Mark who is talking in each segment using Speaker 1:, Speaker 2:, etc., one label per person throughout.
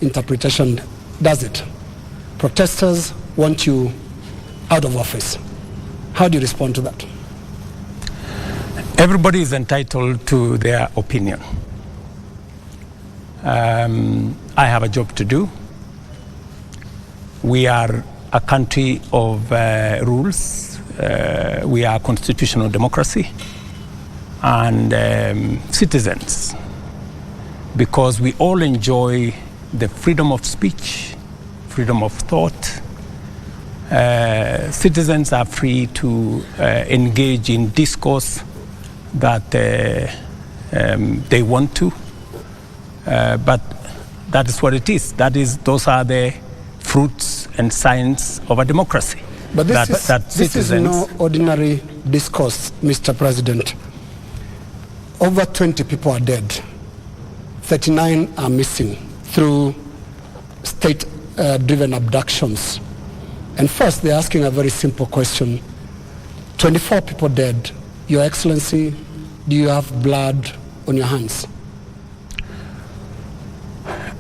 Speaker 1: interpretation does it. Protesters want you out of office. How do you respond to that?
Speaker 2: Everybody is entitled to their opinion. I have a job to do. We are a country of rules. We are a constitutional democracy and citizens, because we all enjoy the freedom of speech, freedom of thought. Citizens are free to engage in discourse that they want to, but that is what it is. Those are the fruits and signs of a democracy.
Speaker 1: But this is no ordinary discourse, Mr. President. Over 20 people are dead. 39 are missing through state-driven abductions. And first, they're asking a very simple question. 24 people dead. Your Excellency, do you have blood on your hands?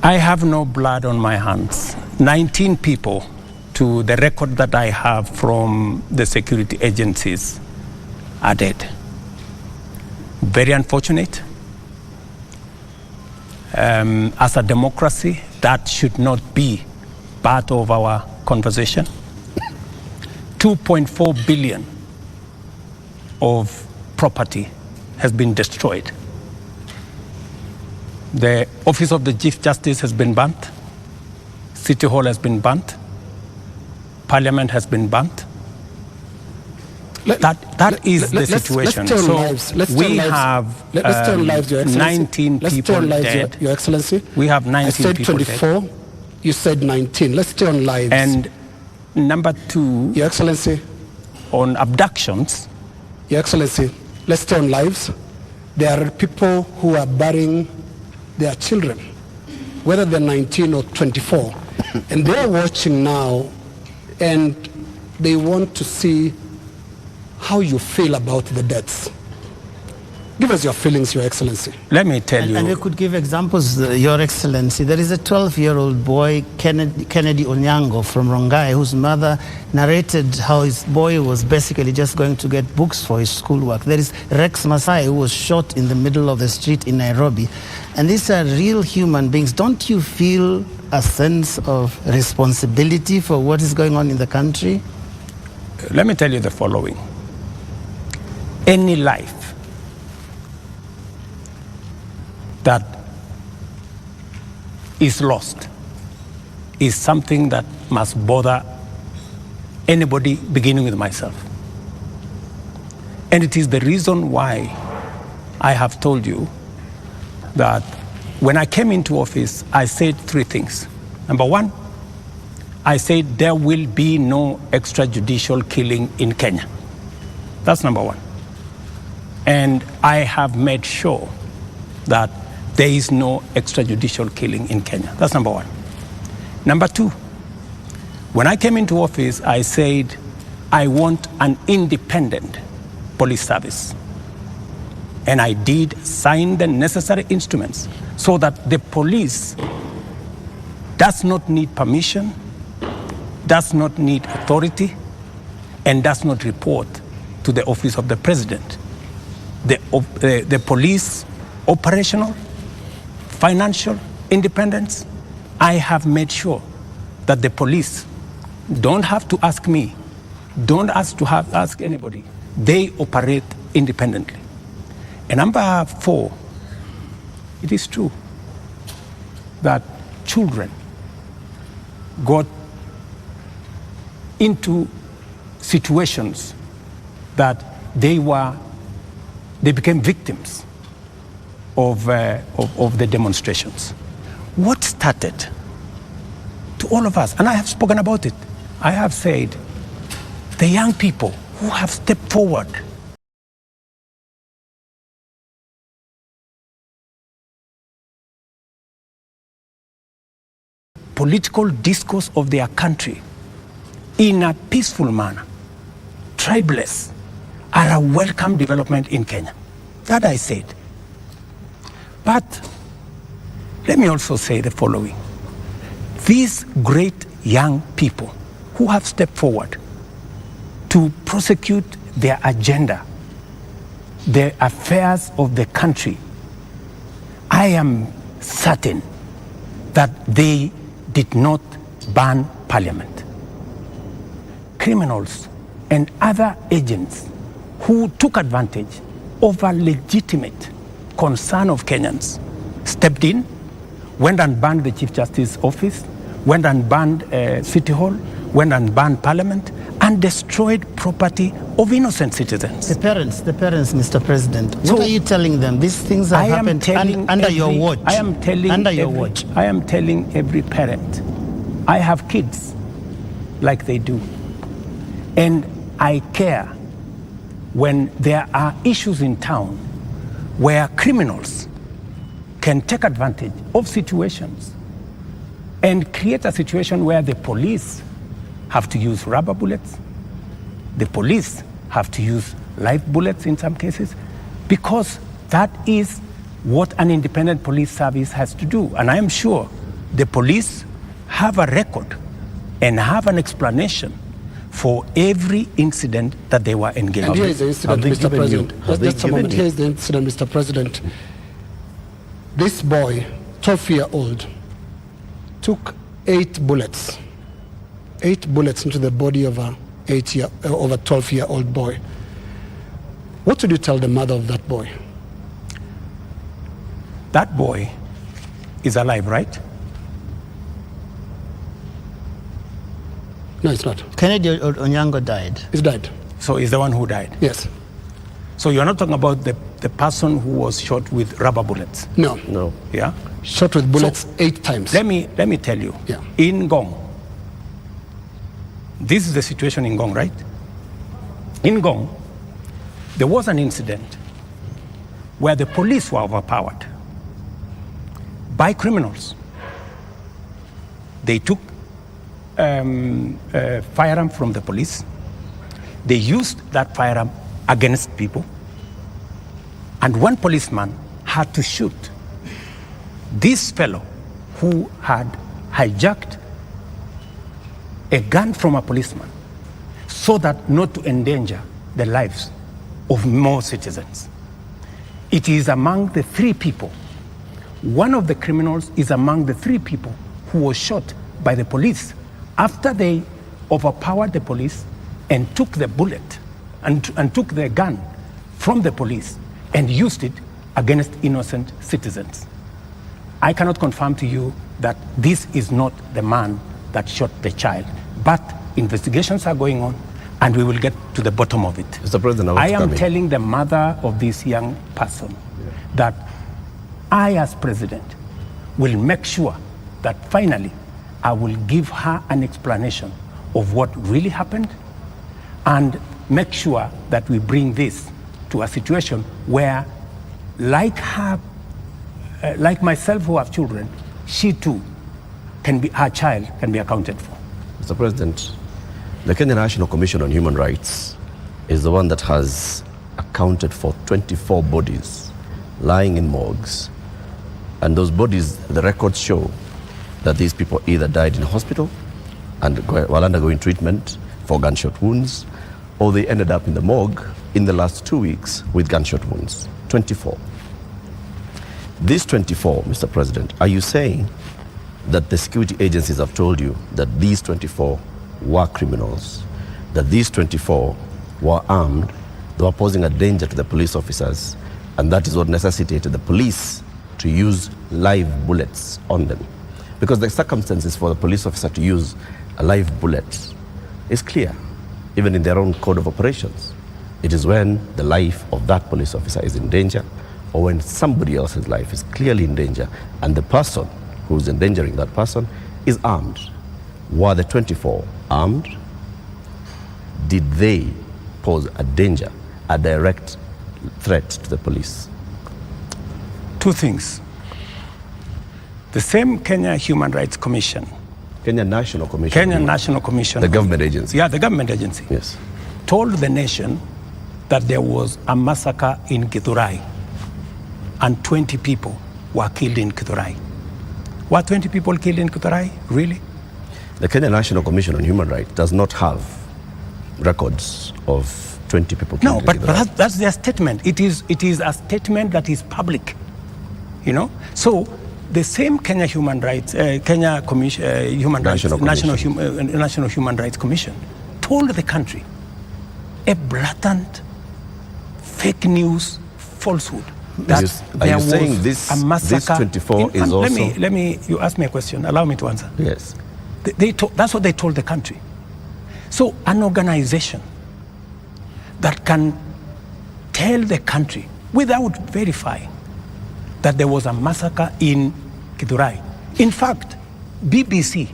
Speaker 2: I have no blood on my hands. 19 people, to the record that I have from the security agencies, are dead. Very unfortunate. As a democracy, that should not be part of our conversation. 2.4 billion of property has been destroyed. The Office of the Chief Justice has been burnt. City Hall has been burnt. Parliament has been burnt. That is the situation. We have 19 people dead.
Speaker 1: Your Excellency.
Speaker 2: We have 19 people dead.
Speaker 1: I said 24. You said 19. Let's stay on lives.
Speaker 2: And number two,
Speaker 1: Your Excellency.
Speaker 2: On abductions.
Speaker 1: Your Excellency, let's stay on lives. There are people who are burying their children, whether they're 19 or 24, and they're watching now, and they want to see how you feel about the deaths. Give us your feelings, Your Excellency.
Speaker 2: Let me tell you.
Speaker 3: And you could give examples, Your Excellency. There is a 12-year-old boy, Kennedy Onyango from Rongai, whose mother narrated how his boy was basically just going to get books for his schoolwork. There is Rex Masai, who was shot in the middle of the street in Nairobi. And these are real human beings. Don't you feel a sense of responsibility for what is going on in the country?
Speaker 2: Let me tell you the following. Any life that is lost is something that must bother anybody, beginning with myself. And it is the reason why I have told you that when I came into office, I said three things. Number one, I said there will be no extrajudicial killing in Kenya. That's number one. And I have made sure that there is no extrajudicial killing in Kenya. That's number one. Number two, when I came into office, I said I want an independent police service. And I did sign the necessary instruments so that the police does not need permission, does not need authority, and does not report to the office of the president. The police operational, financial independence, I have made sure that the police don't have to ask me, don't ask anybody. They operate independently. And number four, it is true that children got into situations that they became victims of the demonstrations. What started to all of us, and I have spoken about it, I have said, the young people who have stepped forward political discourse of their country in a peaceful manner, tribeless, are a welcome development in Kenya. That I said. But let me also say the following. these great young people who have stepped forward to prosecute their agenda, the affairs of the country, I am certain that they did not burn Parliament. Criminals and other agents who took advantage of a legitimate concern of Kenyans stepped in, went and burned the Chief Justice's office, went and burned City Hall, went and burned Parliament, and destroyed property of innocent citizens.
Speaker 3: The parents, Mr. President, what are you telling them? These things have happened under your watch.
Speaker 2: I am telling every parent, I have kids like they do. And I care when there are issues in town where criminals can take advantage of situations and create a situation where the police have to use rubber bullets, the police have to use live bullets in some cases, because that is what an independent police service has to do. And I am sure the police have a record and have an explanation for every incident that they were engaged in.
Speaker 1: And here is the incident, Mr. President. Just a moment. Here is the incident, Mr. President. This boy, 12-year-old, took 8 bullets into the body of a 12-year-old boy. What would you tell the mother of that boy?
Speaker 2: That boy is alive, right?
Speaker 1: No, it's not.
Speaker 3: Kennedy Onyango died.
Speaker 1: He's died.
Speaker 2: So he's the one who died?
Speaker 1: Yes.
Speaker 2: So you're not talking about the person who was shot with rubber bullets?
Speaker 1: No.
Speaker 2: Yeah?
Speaker 1: Shot with bullets 8 times.
Speaker 2: Let me tell you.
Speaker 1: Yeah.
Speaker 2: In Ngong, this is the situation in Ngong, right? In Ngong, there was an incident where the police were overpowered by criminals. They took firearm from the police. They used that firearm against people. And one policeman had to shoot this fellow who had hijacked a gun from a policeman so that not to endanger the lives of more citizens. It is among the 3 people. One of the criminals is among the 3 people who was shot by the police after they overpowered the police and took the bullet and took the gun from the police and used it against innocent citizens. I cannot confirm to you that this is not the man that shot the child, but investigations are going on and we will get to the bottom of it.
Speaker 4: Mr. President,
Speaker 2: I am telling the mother of this young person that I, as president, will make sure that finally I will give her an explanation of what really happened and make sure that we bring this to a situation where, like her, like myself who have children, she too her child can be accounted for.
Speaker 4: Mr. President, the Kenya National Commission on Human Rights is the one that has accounted for 24 bodies lying in morgues. And those bodies, the records show that these people either died in hospital and while undergoing treatment for gunshot wounds, or they ended up in the morgue in the last 2 weeks with gunshot wounds. 24. These 24, Mr. President, are you saying that the security agencies have told you that these 24 were criminals, that these 24 were armed, they were posing a danger to the police officers, and that is what necessitated the police to use live bullets on them? Because the circumstances for the police officer to use a live bullet is clear, even in their own code of operations. It is when the life of that police officer is in danger, or when somebody else's life is clearly in danger, and the person who's endangering that person is armed. Were the 24 armed? Did they pose a danger, a direct threat to the police?
Speaker 2: 2 things. The same Kenya Human Rights Commission.
Speaker 4: Kenya National Commission.
Speaker 2: Kenya National Commission.
Speaker 4: The government agency.
Speaker 2: Yeah, the government agency.
Speaker 4: Yes.
Speaker 2: Told the nation that there was a massacre in Githurai and 20 people were killed in Githurai. Were 20 people killed in Githurai? Really?
Speaker 4: The Kenya National Commission on Human Rights does not have records of 20 people killed.
Speaker 2: No, but that's their statement. It is a statement that is public, you know. So the same Kenya Human Rights, Kenya Commission, Human Rights, National Human Rights Commission, told the country a blatant fake news falsehood that there was a massacre.
Speaker 4: This 24 is also...
Speaker 2: Let me. You asked me a question. Allow me to answer.
Speaker 4: Yes.
Speaker 2: That's what they told the country. So an organization that can tell the country without verifying that there was a massacre in Githurai. In fact, BBC,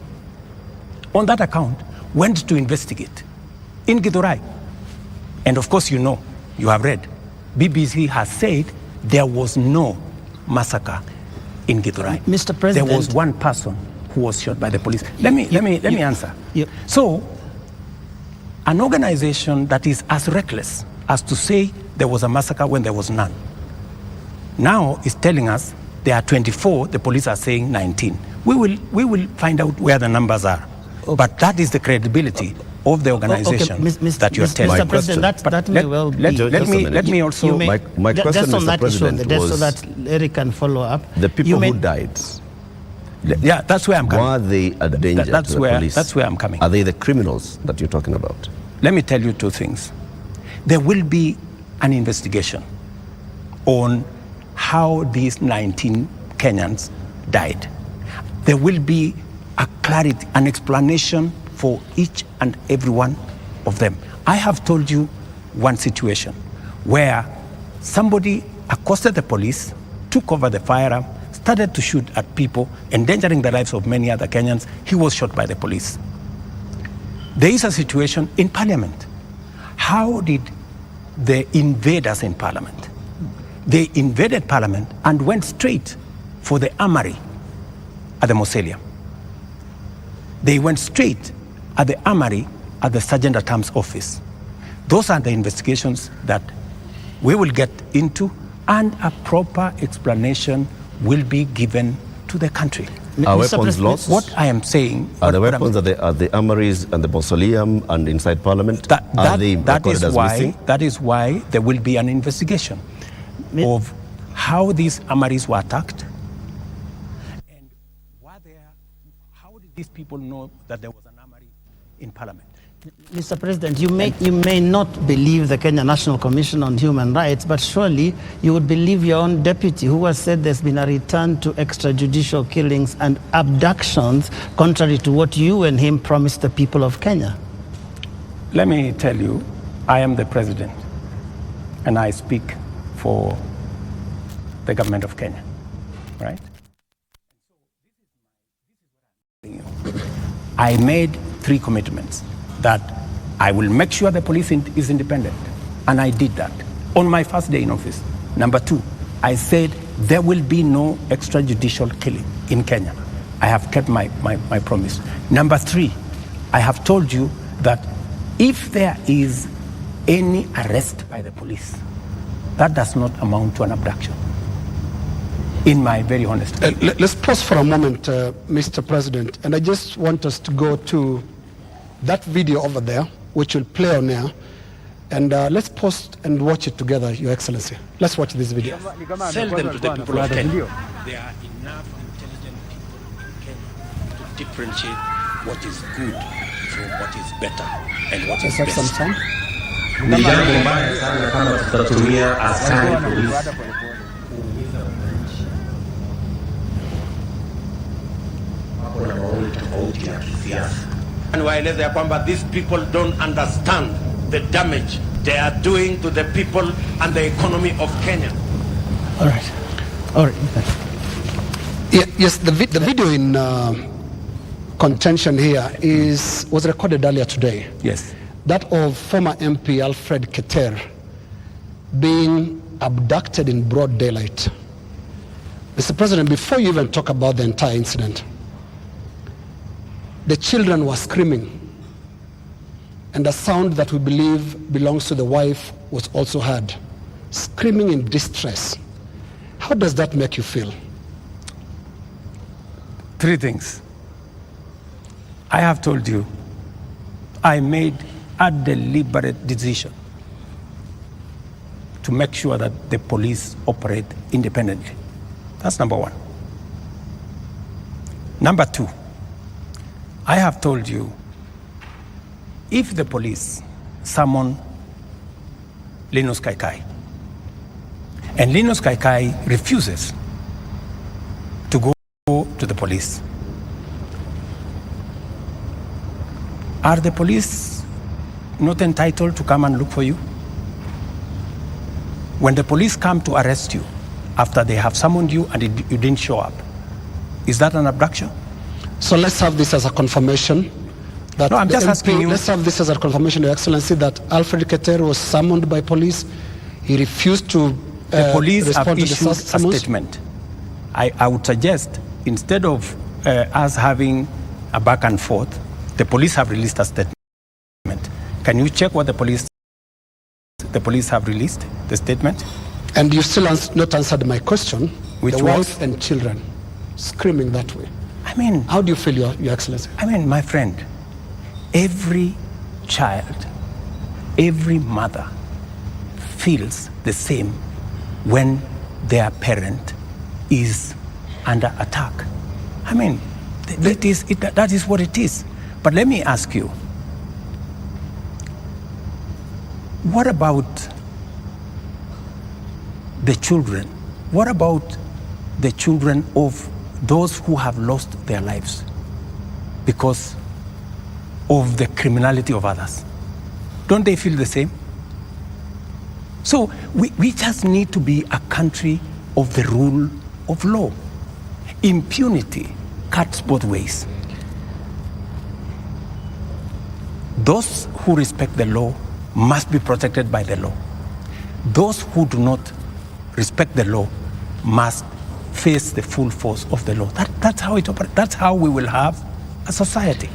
Speaker 2: on that account, went to investigate in Githurai. And of course, you have read, BBC has said there was no massacre in Githurai.
Speaker 3: Mr. President,
Speaker 2: there was one person who was shot by the police. Let me answer. So, an organization that is as reckless as to say there was a massacre when there was none, now is telling us there are 24, the police are saying 19. We will find out where the numbers are. Okay. But that is the credibility of the organization that you're telling.
Speaker 3: Mr. President, that may well be.
Speaker 2: Let me also...
Speaker 4: My question, Mr. President, was...
Speaker 3: so that Eric can follow up.
Speaker 4: The people who died...
Speaker 2: Yeah, that's where I'm coming.
Speaker 4: Were they a danger to the police?
Speaker 2: That's where I'm coming.
Speaker 4: Are they the criminals that you're talking about?
Speaker 2: Let me tell you two things. There will be an investigation on how these 19 Kenyans died. There will be a clarity, an explanation for each and every one of them. I have told you one situation where somebody accosted the police, took over the firearm, started to shoot at people, endangering the lives of many other Kenyans. He was shot by the police. There is a situation in Parliament. How did the invaders in Parliament? They invaded Parliament and went straight for the armory at the Mausoleum. They went straight at the armory at the Sergeant at Arms office. Those are the investigations that we will get into, and a proper explanation will be given to the country.
Speaker 4: Are weapons lost?
Speaker 2: What I am saying...
Speaker 4: Are the weapons at the armories and the mausoleum and inside Parliament? Are they recorded as missing?
Speaker 2: That is why there will be an investigation of how these armories were attacked, and how did these people know that there was an armory in Parliament?
Speaker 3: Mr. President, you may not believe the Kenya National Commission on Human Rights, but surely you would believe your own deputy, who has said there's been a return to extrajudicial killings and abductions, contrary to what you and him promised the people of Kenya.
Speaker 2: Let me tell you, I am the president, and I speak for the government of Kenya, right? I made 3 commitments. That I will make sure the police is independent. And I did that on my first day in office. Number 2, I said there will be no extrajudicial killing in Kenya. I have kept my promise. Number 3, I have told you that if there is any arrest by the police, that does not amount to an abduction. In my very honest opinion.
Speaker 1: Let's pause for a moment, Mr. President. And I just want us to go to that video over there, which will play on air, and let's pause and watch it together, Your Excellency. Let's watch this video.
Speaker 2: Sell them to the people of Kenya. There are enough intelligent people in Kenya to differentiate what is good from what is better and what is best.
Speaker 5: Ni jambo mbaya sana kama tutatumia askari polisi hapo na maoni tofauti ya kisiasa.
Speaker 6: And waeleza ya kwamba these people don't understand the damage they are doing to the people and the economy of Kenya.
Speaker 3: All right.
Speaker 1: Yes, the video in contention here was recorded earlier today.
Speaker 2: Yes.
Speaker 1: That of former MP Alfred Keter being abducted in broad daylight. Mr. President, before you even talk about the entire incident, the children were screaming, and a sound that we believe belongs to the wife was also heard, screaming in distress. How does that make you feel?
Speaker 2: Three things. I have told you, I made a deliberate decision to make sure that the police operate independently. That's number one. Number two, I have told you, if the police summon Linus Kaikai, and Linus Kaikai refuses to go to the police, are the police not entitled to come and look for you? When the police come to arrest you after they have summoned you and you didn't show up, is that an abduction?
Speaker 1: So let's have this as a confirmation. That
Speaker 2: no, I'm just asking you.
Speaker 1: Let's have this as a confirmation, Your Excellency, that Alfred Keter was summoned by police. He refused to
Speaker 2: the police have
Speaker 1: respond to
Speaker 2: issued
Speaker 1: the summons.
Speaker 2: a statement. I would suggest, instead of us having a back and forth, the police have released a statement. Can you check what the police have released, the statement?
Speaker 1: And you still not answered my question.
Speaker 2: Which
Speaker 1: the
Speaker 2: was?
Speaker 1: wife and children screaming that way.
Speaker 2: I mean,
Speaker 1: how do you feel, Your Excellency?
Speaker 2: I mean, my friend, every child, every mother feels the same when their parent is under attack. I mean, that is what it is. But let me ask you, what about the children? What about the children of those who have lost their lives because of the criminality of others? Don't they feel the same? So we just need to be a country of the rule of law. Impunity cuts both ways. Those who respect the law must be protected by the law. Those who do not respect the law must face the full force of the law. That's how it operates. That's how we will have a society.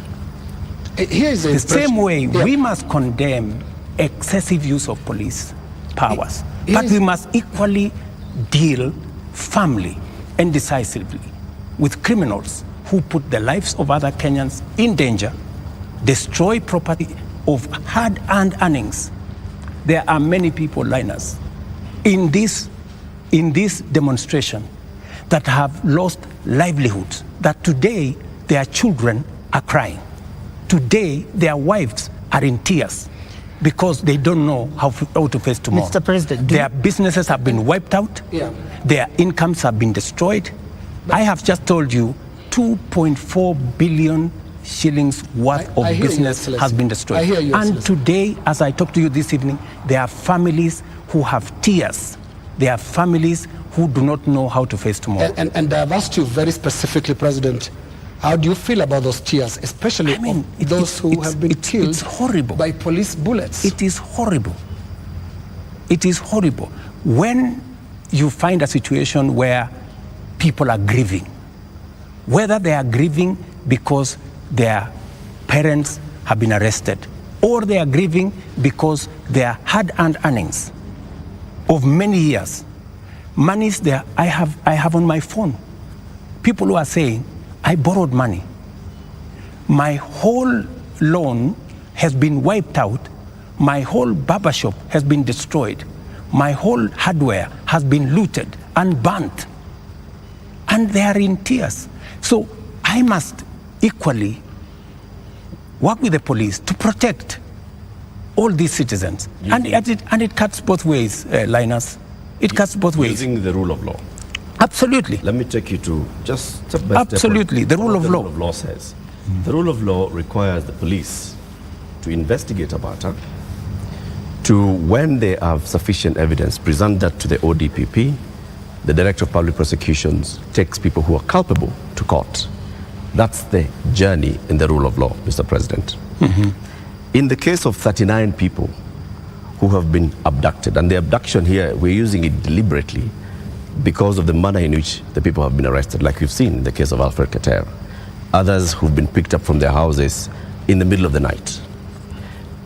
Speaker 1: Here is
Speaker 2: the same way we must condemn excessive use of police powers, but we must equally deal firmly and decisively with criminals who put the lives of other Kenyans in danger, destroy property of hard-earned earnings. There are many people, Linus, in this demonstration that have lost livelihoods, that today their children are crying. Today their wives are in tears because they don't know how to face tomorrow.
Speaker 3: Mr. President,
Speaker 2: their businesses have been wiped out. Their incomes have been destroyed. I have just told you 2.4 billion shillings worth of business has been destroyed. And today, as I talk to you this evening, there are families who have tears. There are families who do not know how to face tomorrow.
Speaker 1: And I've asked you very specifically, President, how do you feel about those tears, especially those who have been killed by police bullets?
Speaker 2: It is horrible. It is horrible. When you find a situation where people are grieving, whether they are grieving because their parents have been arrested, or they are grieving because their hard-earned earnings of many years, monies there, I have on my phone, people who are saying, I borrowed money. My whole loan has been wiped out. My whole barbershop has been destroyed. My whole hardware has been looted and burnt. And they are in tears. So I must equally work with the police to protect all these citizens. And it cuts both ways, Linus. It cuts both ways.
Speaker 4: Using the rule of law.
Speaker 2: Absolutely.
Speaker 4: Let me take you to just step by step.
Speaker 2: Absolutely, the rule of law.
Speaker 4: The rule of law says. The rule of law requires the police to investigate a matter, to, when they have sufficient evidence, present that to the ODPP. The Director of Public Prosecutions takes people who are culpable to court. That's the journey in the rule of law, Mr. President. In the case of 39 people who have been abducted, and the abduction here, we're using it deliberately because of the manner in which the people have been arrested, like we've seen in the case of Alfred Keter. Others who've been picked up from their houses in the middle of the night,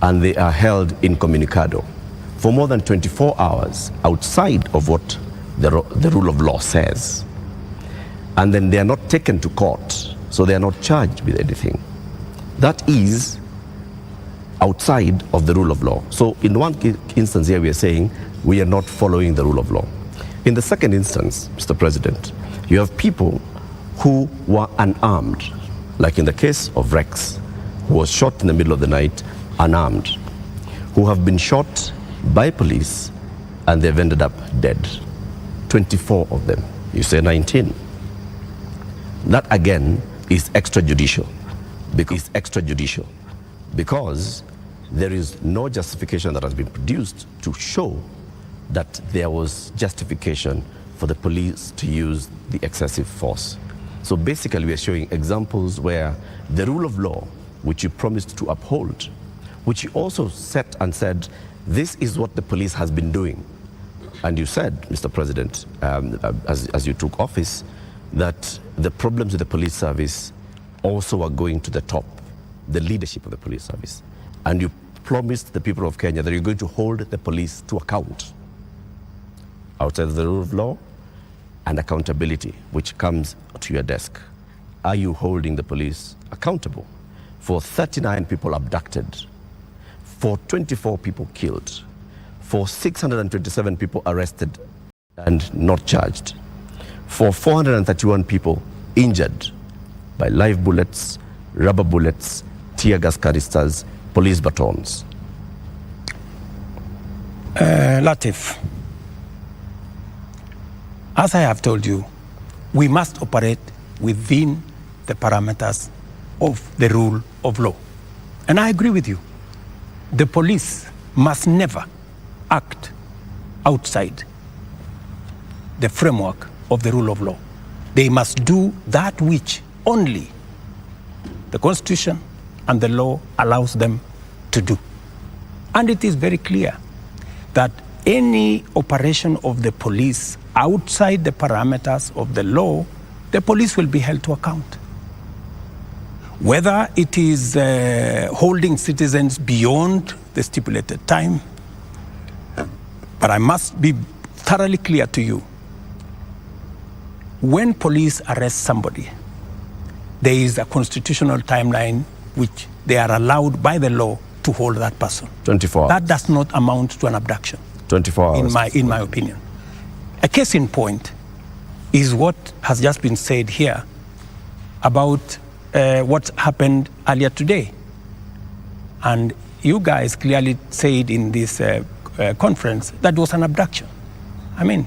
Speaker 4: and they are held incommunicado for more than 24 hours outside of what the rule of law says. And then they are not taken to court so they are not charged with anything. That is outside of the rule of law. So in one instance here, we are saying we are not following the rule of law. In the second instance, Mr. President, you have people who were unarmed, like in the case of Rex, who was shot in the middle of the night, unarmed, who have been shot by police and they've ended up dead. 24 of them. You say 19. That again is extrajudicial. Because there is no justification that has been produced to show that there was justification for the police to use the excessive force. So basically we are showing examples where the rule of law, which you promised to uphold, which you also set and said, this is what the police has been doing. And you said, Mr. President, as you took office, that the problems with the police service also are going to the top, the leadership of the police service. And you promised the people of Kenya that you're going to hold the police to account outside of the rule of law and accountability, which comes to your desk. Are you holding the police accountable for 39 people abducted, for 24 people killed, for 627 people arrested and not charged, for 431 people injured by live bullets, rubber bullets, tear gas canisters, police batons?
Speaker 2: Latif, as I have told you, we must operate within the parameters of the rule of law. And I agree with you. The police must never act outside the framework of the rule of law. They must do that which only the Constitution and the law allows them to do. And it is very clear that any operation of the police outside the parameters of the law, the police will be held to account. Whether it is holding citizens beyond the stipulated time, but I must be thoroughly clear to you. When police arrest somebody, there is a constitutional timeline which they are allowed by the law to hold that person.
Speaker 4: 24 hours.
Speaker 2: That does not amount to an abduction.
Speaker 4: 24 hours.
Speaker 2: In my opinion. A case in point is what has just been said here about what happened earlier today. And you guys clearly said in this conference that was an abduction. I mean,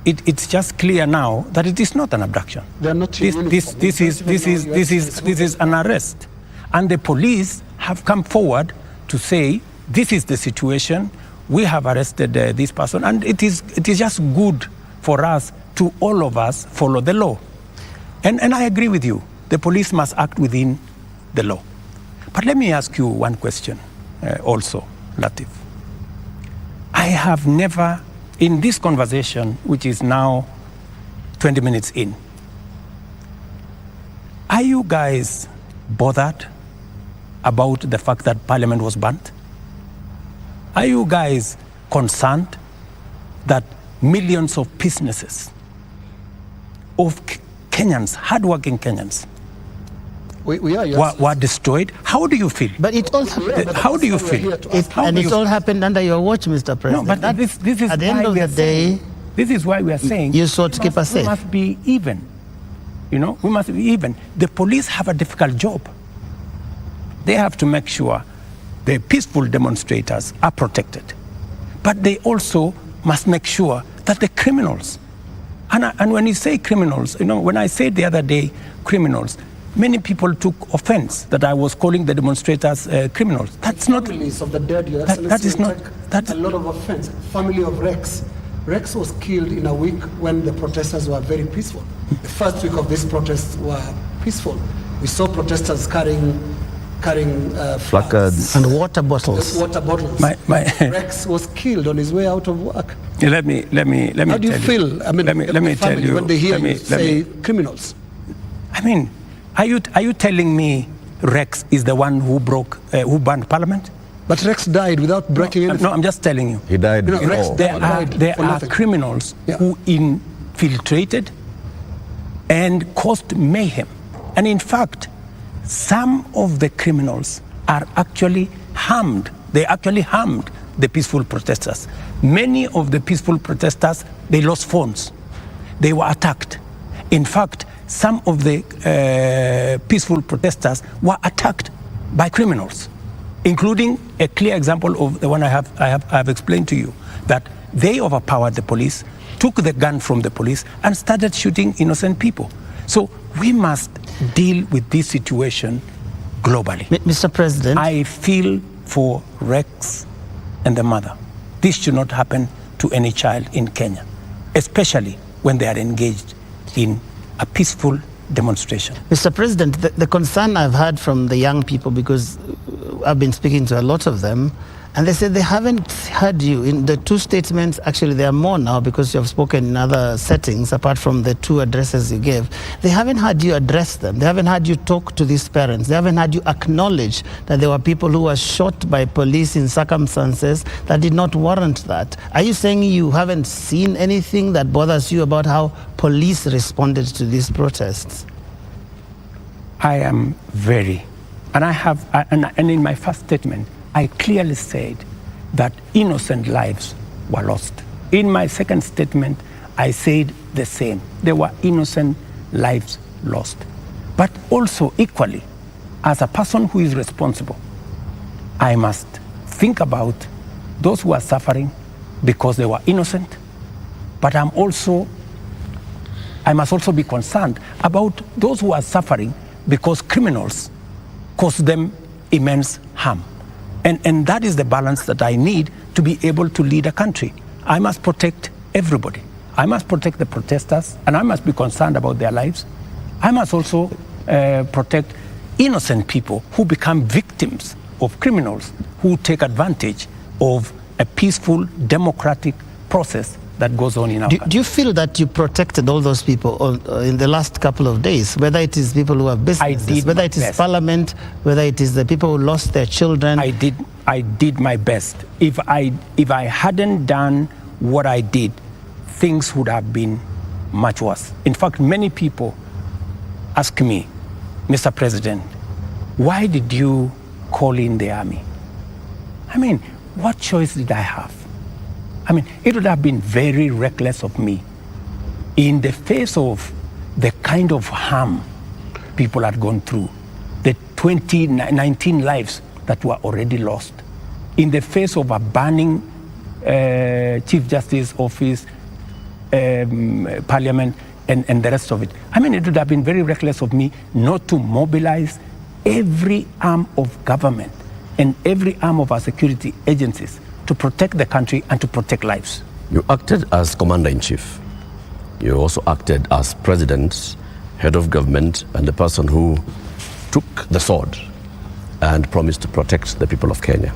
Speaker 2: it's just clear now that it is not an abduction.
Speaker 1: They're not
Speaker 2: this is an arrest. And the police have come forward to say, this is the situation, we have arrested this person, and it is just good for us to all of us follow the law. And I agree with you, the police must act within the law. But let me ask you one question also, Latif. I have never, in this conversation, which is now 20 minutes in, are you guys bothered about the fact that Parliament was burnt? Are you guys concerned that millions of businesses of Kenyans, hardworking Kenyans, were destroyed? How do you feel?
Speaker 3: But it all happened.
Speaker 2: How do you feel?
Speaker 3: It all happened under your watch, Mr. President.
Speaker 2: No, but this is
Speaker 3: at the end of the day,
Speaker 2: this is why we are saying
Speaker 3: you sought to keep us safe.
Speaker 2: We must be even. You know, we must be even. The police have a difficult job. They have to make sure the peaceful demonstrators are protected. But they also must make sure that the criminals, and when you say criminals, you know, when I said the other day criminals, many people took offense that I was calling the demonstrators criminals. That's not.
Speaker 1: Families of the dead, Your
Speaker 2: that is not.
Speaker 1: That's a lot of offense. Family of Rex. Rex was killed in a week when the protesters were very peaceful. The first week of these protests were peaceful. We saw protesters carrying
Speaker 4: placards
Speaker 3: and water bottles.
Speaker 1: Rex was killed on his way out of work.
Speaker 2: Let me.
Speaker 1: How do you feel? I mean,
Speaker 2: let me tell you
Speaker 1: when they hear you say criminals.
Speaker 2: I mean, are you telling me Rex is the one who burned Parliament?
Speaker 1: But Rex died without breaking anything.
Speaker 2: No, I'm just telling you.
Speaker 4: He died.
Speaker 1: You know, Rex
Speaker 2: There are criminals who infiltrated and caused mayhem And in fact, some of the criminals are actually harmed. They actually harmed the peaceful protesters. Many of the peaceful protesters, they lost phones. They were attacked. In fact, some of the peaceful protesters were attacked by criminals, including a clear example of the one I have explained to you, that they overpowered the police, took the gun from the police, and started shooting innocent people. So we must deal with this situation globally.
Speaker 3: Mr. President,
Speaker 2: I feel for Rex and the mother. This should not happen to any child in Kenya, especially when they are engaged in a peaceful demonstration.
Speaker 3: Mr. President, the concern I've heard from the young people, because I've been speaking to a lot of them, and they said they haven't heard you in the two statements. Actually, there are more now because you have spoken in other settings apart from the two addresses you gave. They haven't heard you address them. They haven't heard you talk to these parents. They haven't heard you acknowledge that there were people who were shot by police in circumstances that did not warrant that. Are you saying you haven't seen anything that bothers you about how police responded to these protests?
Speaker 2: I am very, and I have, and in my first statement, I clearly said that innocent lives were lost. In my second statement, I said the same. There were innocent lives lost. But also equally, as a person who is responsible, I must think about those who are suffering because they were innocent. But I must also be concerned about those who are suffering because criminals cause them immense harm. And that is the balance that I need to be able to lead a country. I must protect everybody. I must protect the protesters, and I must be concerned about their lives. I must also protect innocent people who become victims of criminals who take advantage of a peaceful, democratic process that goes on in our country.
Speaker 3: Do you feel that you protected all those people in the last couple of days, whether it is people who have businesses, whether it is parliament, whether it is the people who lost their children?
Speaker 2: I did my best. If I hadn't done what I did, things would have been much worse. In fact, many people ask me, Mr. President, why did you call in the army? I mean, what choice did I have? I mean, it would have been very reckless of me in the face of the kind of harm people had gone through, the 19 lives that were already lost, in the face of a burning Chief Justice office, Parliament, and the rest of it. I mean, it would have been very reckless of me not to mobilize every arm of government and every arm of our security agencies to protect the country and to protect lives.
Speaker 4: You acted as commander-in-chief. You also acted as president, head of government, and the person who took the sword and promised to protect the people of Kenya.